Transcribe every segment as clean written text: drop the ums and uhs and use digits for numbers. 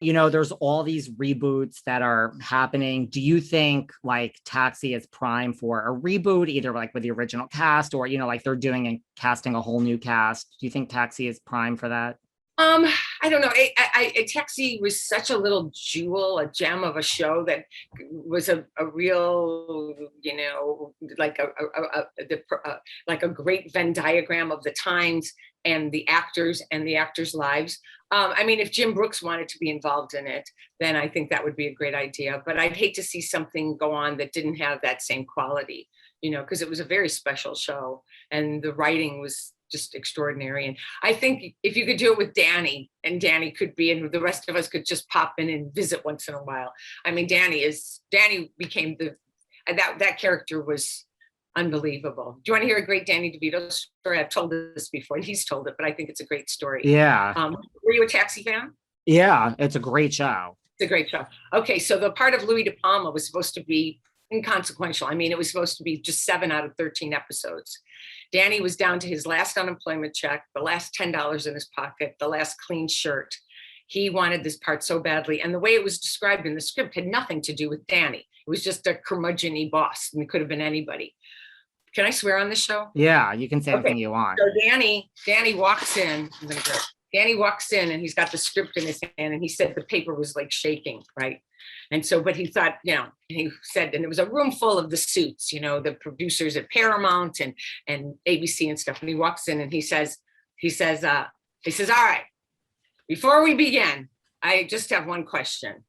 there's all these reboots that are happening. Do you think like Taxi is prime for a reboot, either like with the original cast or, like they're doing and casting a whole new cast? Do you think Taxi is prime for that? I don't know. Taxi was such a little jewel, a gem of a show that was a real, like like a great Venn diagram of the times and the actors lives. I mean, if Jim Brooks wanted to be involved in it, then I think that would be a great idea. But I'd hate to see something go on that didn't have that same quality, because it was a very special show and the writing was just extraordinary. And I think if you could do it with Danny, and Danny could be, and the rest of us could just pop in and visit once in a while. I mean, Danny became that character was unbelievable. Do you want to hear a great Danny DeVito story? I've told this before and he's told it, but I think it's a great story. Yeah. Were you a Taxi fan? Yeah, it's a great show. It's a great show. Okay, so the part of Louis De Palma was supposed to be inconsequential. I mean, it was supposed to be just 7 out of 13 episodes. Danny was down to his last unemployment check, the last $10 in his pocket, the last clean shirt. He wanted this part so badly. And the way it was described in the script had nothing to do with Danny. It was just a curmudgeon-y boss, and it could have been anybody. Can I swear on this show? Yeah, you can say anything you want. So Danny walks in. Danny walks in and he's got the script in his hand and he said the paper was like shaking, right? And so, but he thought, he said, and it was a room full of the suits, the producers at Paramount and ABC and stuff. And he walks in and he says, all right, before we begin, I just have one question.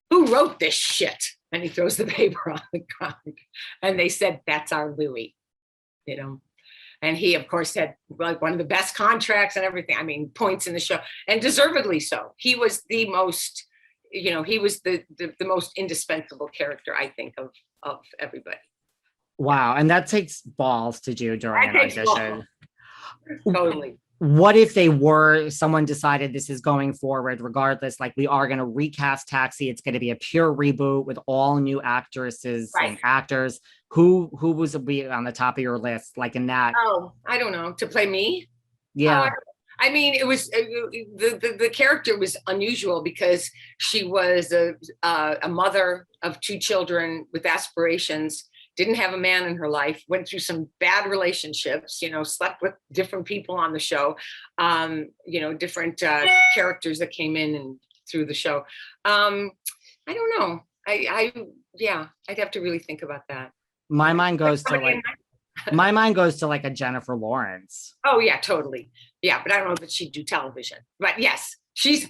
Who wrote this shit? And he throws the paper on the ground. And they said, that's our Louis, And he, of course, had like one of the best contracts and everything. I mean, points in the show, and deservedly so. He was the most, he was the most indispensable character, I think, of everybody. Wow, and that takes balls to do during an audition. Totally. What if someone decided this is going forward regardless, like we are going to recast Taxi, it's going to be a pure reboot with all new actresses and actors. Who was be on the top of your list, like in that? Oh, I don't know. To play me? Yeah. I mean, it was the character was unusual because she was a mother of 2 children with aspirations, didn't have a man in her life, went through some bad relationships, slept with different people on the show, different characters that came in and through the show. I don't know. I'd have to really think about that. My mind goes to like a Jennifer Lawrence. Oh yeah, totally. Yeah, but I don't know that she'd do television. But yes,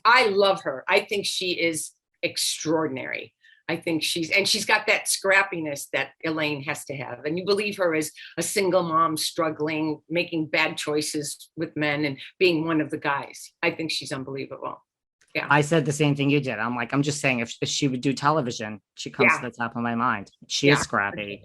I love her. I think she is extraordinary. I think she's got that scrappiness that Elaine has to have. And you believe her as a single mom struggling, making bad choices with men and being one of the guys. I think she's unbelievable. Yeah. I said the same thing you did. I'm just saying if she would do television, she comes to the top of my mind. She is scrappy.